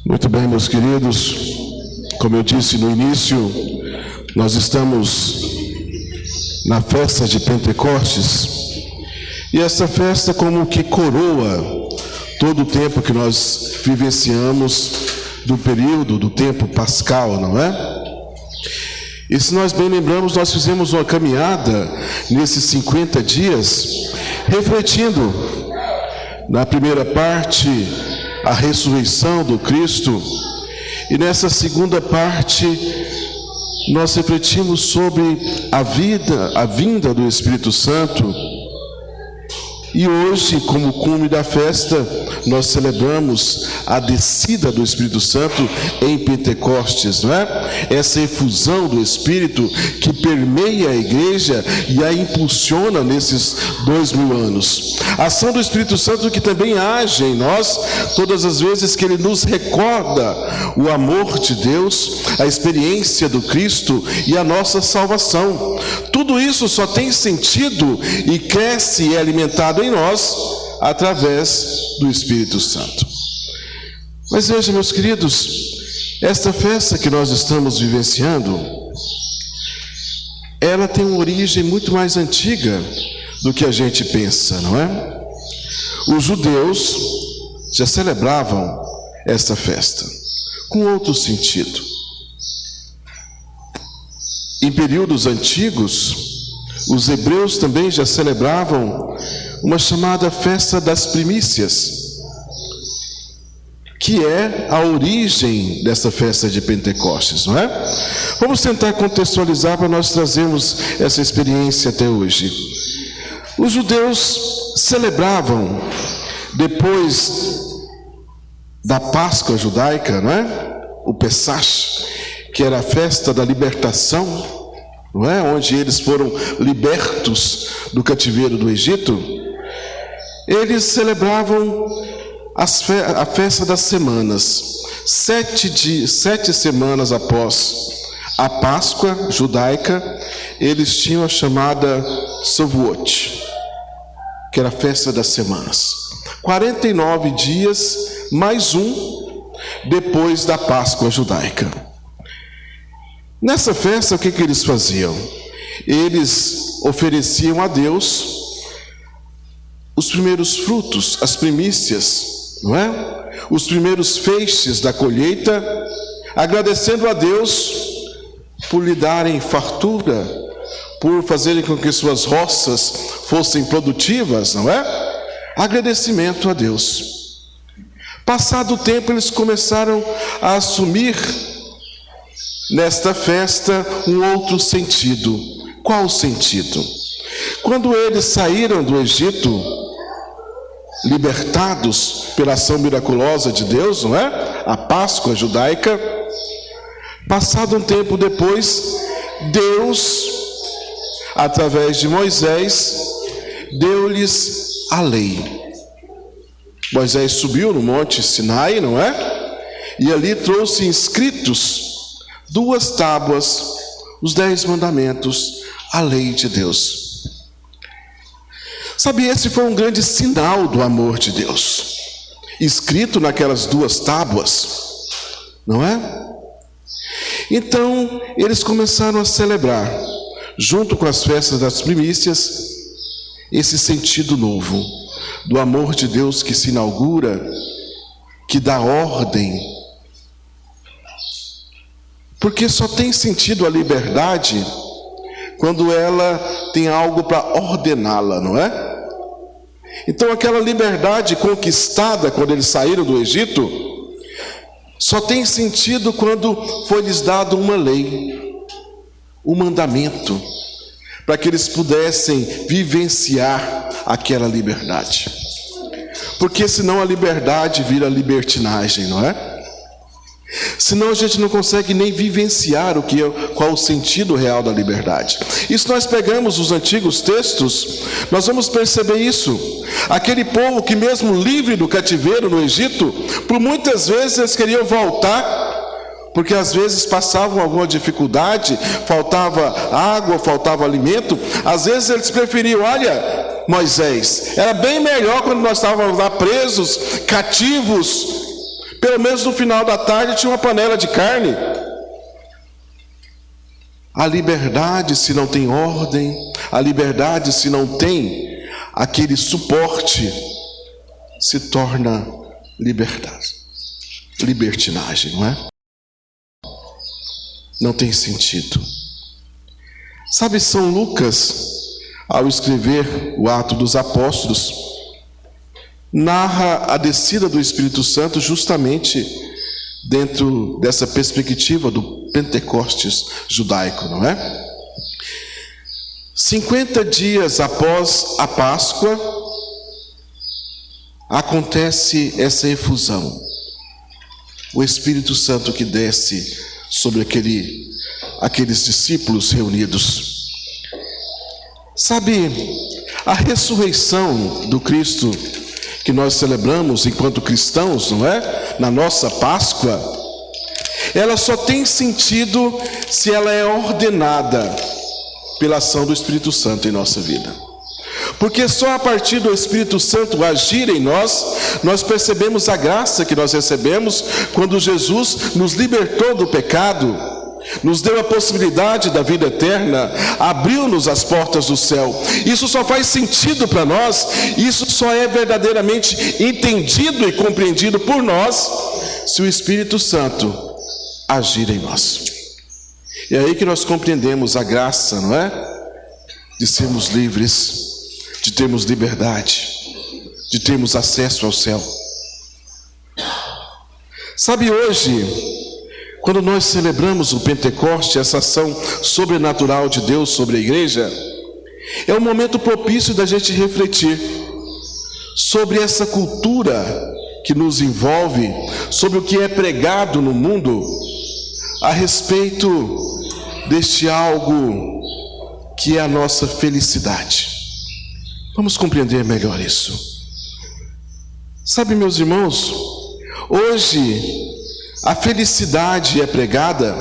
Muito bem, meus queridos, como eu disse no início, nós estamos na festa de Pentecostes, e essa festa como que coroa todo o tempo que nós vivenciamos do período, do tempo pascal, não é? E se nós bem lembramos, nós fizemos uma caminhada nesses 50 dias, refletindo na primeira parte a ressurreição do Cristo, e nessa segunda parte nós refletimos sobre a vinda do Espírito Santo. E hoje, como cume da festa, nós celebramos a descida do Espírito Santo em Pentecostes, não é? Essa efusão do Espírito que permeia a igreja e a impulsiona nesses 2000 anos. A ação do Espírito Santo que também age em nós, todas as vezes que Ele nos recorda o amor de Deus, a experiência do Cristo e a nossa salvação. Tudo isso só tem sentido e cresce e é alimentado em nós através do Espírito Santo. Mas veja, meus queridos, esta festa que nós estamos vivenciando, ela tem uma origem muito mais antiga do que a gente pensa, não é? Os judeus já celebravam esta festa com outro sentido. Em períodos antigos, os hebreus também já celebravam uma chamada festa das primícias, que é a origem dessa festa de Pentecostes, não é? Vamos tentar contextualizar para nós trazermos essa experiência até hoje. Os judeus celebravam, depois da Páscoa judaica, não é? O Pessach, que era a festa da libertação, não é? Onde eles foram libertos do cativeiro do Egito. Eles celebravam a festa das semanas, 7 semanas após a Páscoa judaica. Eles tinham a chamada Shavuot, que era a festa das semanas, 49 dias mais um depois da Páscoa judaica. Nessa festa, o que eles faziam? Eles ofereciam a Deus os primeiros frutos, as primícias, não é? Os primeiros feixes da colheita, agradecendo a Deus por lhe darem fartura, por fazerem com que suas roças fossem produtivas, não é? Agradecimento a Deus. Passado o tempo, eles começaram a assumir nesta festa um outro sentido. Qual o sentido? Quando eles saíram do Egito, libertados pela ação miraculosa de Deus, não é? A Páscoa judaica. Passado um tempo depois, Deus, através de Moisés, deu-lhes a lei. Moisés subiu no monte Sinai, não é? E ali trouxe inscritos 2 tábuas, os 10 mandamentos, a lei de Deus. Sabe, esse foi um grande sinal do amor de Deus, escrito naquelas 2 tábuas, não é? Então, eles começaram a celebrar, junto com as festas das primícias, esse sentido novo do amor de Deus que se inaugura, que dá ordem. Porque só tem sentido a liberdade quando ela tem algo para ordená-la, não é? Então aquela liberdade conquistada quando eles saíram do Egito, só tem sentido quando foi-lhes dado uma lei, um mandamento, para que eles pudessem vivenciar aquela liberdade. Porque senão a liberdade vira libertinagem, não é? Senão a gente não consegue nem vivenciar qual o sentido real da liberdade. E se nós pegamos os antigos textos, nós vamos perceber isso. Aquele povo que mesmo livre do cativeiro no Egito, por muitas vezes eles queriam voltar porque às vezes passavam alguma dificuldade, faltava água, faltava alimento. Às vezes eles preferiam: olha, Moisés, era bem melhor quando nós estávamos lá presos, cativos, pelo menos no final da tarde tinha uma panela de carne. A liberdade, se não tem ordem, a liberdade, se não tem aquele suporte, se torna libertinagem, não é? Não tem sentido. Sabe, São Lucas, ao escrever o Atos dos Apóstolos, narra a descida do Espírito Santo justamente dentro dessa perspectiva do Pentecostes judaico, não é? 50 dias após a Páscoa, acontece essa efusão. O Espírito Santo que desce sobre aqueles discípulos reunidos. Sabe, a ressurreição do Cristo que nós celebramos enquanto cristãos, não é? Na nossa Páscoa, ela só tem sentido se ela é ordenada pela ação do Espírito Santo em nossa vida. Porque só a partir do Espírito Santo agir em nós percebemos a graça que nós recebemos quando Jesus nos libertou do pecado, nos deu a possibilidade da vida eterna, abriu-nos as portas do céu. Isso só faz sentido para nós, isso só é verdadeiramente entendido e compreendido por nós se o Espírito Santo agir em nós. É aí que nós compreendemos a graça, não é? De sermos livres, de termos liberdade, de termos acesso ao céu. Sabe, hoje, quando nós celebramos o Pentecoste, essa ação sobrenatural de Deus sobre a igreja, é um momento propício da gente refletir sobre essa cultura que nos envolve, sobre o que é pregado no mundo a respeito deste algo que é a nossa felicidade. Vamos compreender melhor isso. Sabe, meus irmãos, hoje a felicidade é pregada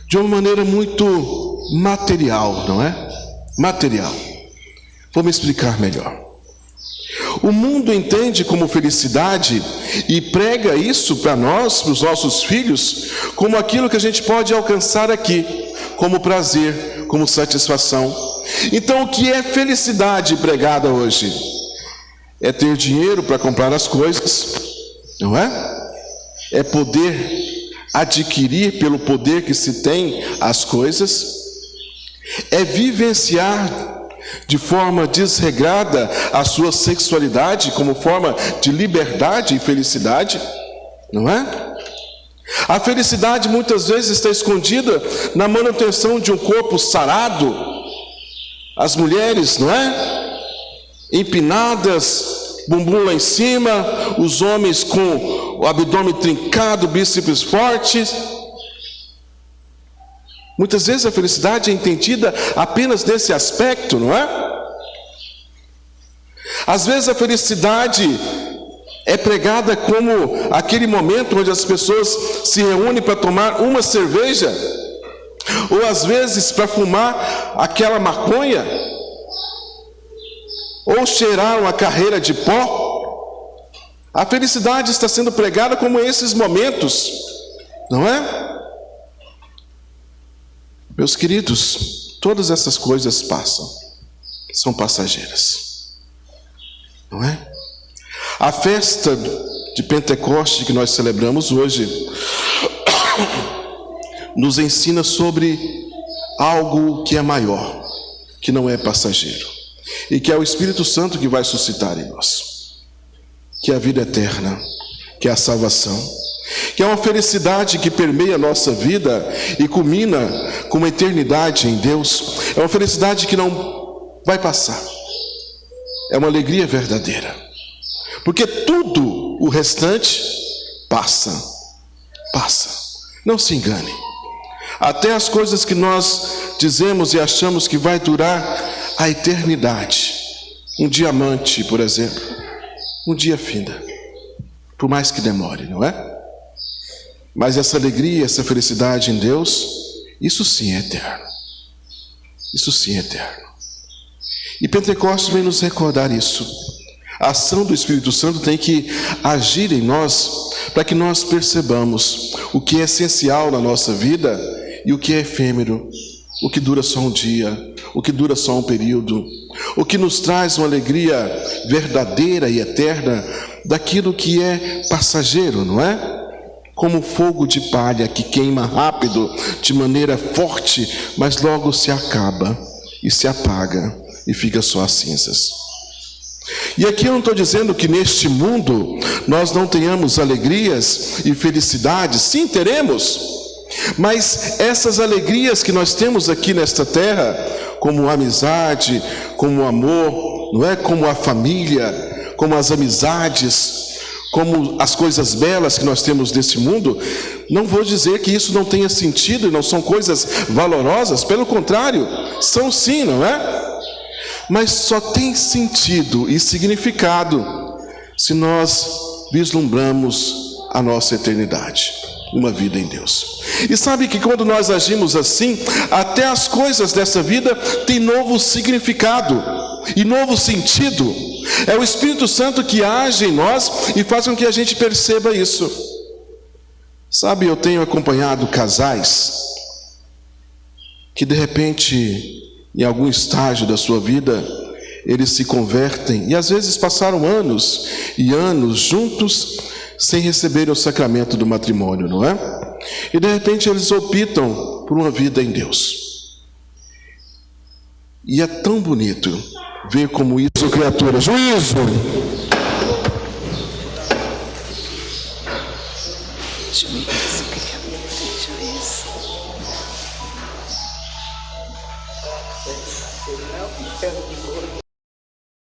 de uma maneira muito material, não é? Material. Vou me explicar melhor. O mundo entende como felicidade e prega isso para nós, para os nossos filhos, como aquilo que a gente pode alcançar aqui, como prazer, como satisfação. Então, o que é felicidade pregada hoje? É ter dinheiro para comprar as coisas, não é? É poder adquirir pelo poder que se tem as coisas. É vivenciar de forma desregrada a sua sexualidade como forma de liberdade e felicidade, não é? A felicidade muitas vezes está escondida na manutenção de um corpo sarado. As mulheres, não é? Empinadas, bumbum lá em cima, os homens com o abdômen trincado, bíceps fortes. Muitas vezes a felicidade é entendida apenas nesse aspecto, não é? Às vezes a felicidade é pregada como aquele momento onde as pessoas se reúnem para tomar uma cerveja, ou às vezes para fumar aquela maconha, ou cheirar uma carreira de pó. A felicidade está sendo pregada como esses momentos, não é? Meus queridos, todas essas coisas passam, são passageiras, não é? A festa de Pentecoste que nós celebramos hoje nos ensina sobre algo que é maior, que não é passageiro, e que é o Espírito Santo que vai suscitar em nós, que é a vida eterna, que é a salvação, que é uma felicidade que permeia a nossa vida e culmina com uma eternidade em Deus. É uma felicidade que não vai passar, é uma alegria verdadeira, porque tudo o restante passa. Não se engane, até as coisas que nós dizemos e achamos que vai durar a eternidade, um diamante, por exemplo, um dia finda, por mais que demore, não é? Mas essa alegria, essa felicidade em Deus, isso sim é eterno. Isso sim é eterno. E Pentecostes vem nos recordar isso. A ação do Espírito Santo tem que agir em nós para que nós percebamos o que é essencial na nossa vida e o que é efêmero, o que dura só um dia, o que dura só um período, o que nos traz uma alegria verdadeira e eterna daquilo que é passageiro, não é? Como fogo de palha que queima rápido, de maneira forte, mas logo se acaba e se apaga e fica só as cinzas. E aqui eu não estou dizendo que neste mundo nós não tenhamos alegrias e felicidades, sim, teremos, mas essas alegrias que nós temos aqui nesta terra, como a amizade, como o amor, não é? Como a família, como as amizades, como as coisas belas que nós temos nesse mundo, não vou dizer que isso não tenha sentido e não são coisas valorosas, pelo contrário, são sim, não é? Mas só tem sentido e significado se nós vislumbramos a nossa eternidade, uma vida em Deus. E sabe que quando nós agimos assim, até as coisas dessa vida têm novo significado e novo sentido. É o Espírito Santo que age em nós e faz com que a gente perceba isso. Sabe, eu tenho acompanhado casais que de repente, em algum estágio da sua vida, eles se convertem e às vezes passaram anos e anos juntos sem receberem o sacramento do matrimônio, não é? E de repente eles optam por uma vida em Deus. E é tão bonito ver como isso, criatura, juízo! Juízo, criatura, juízo.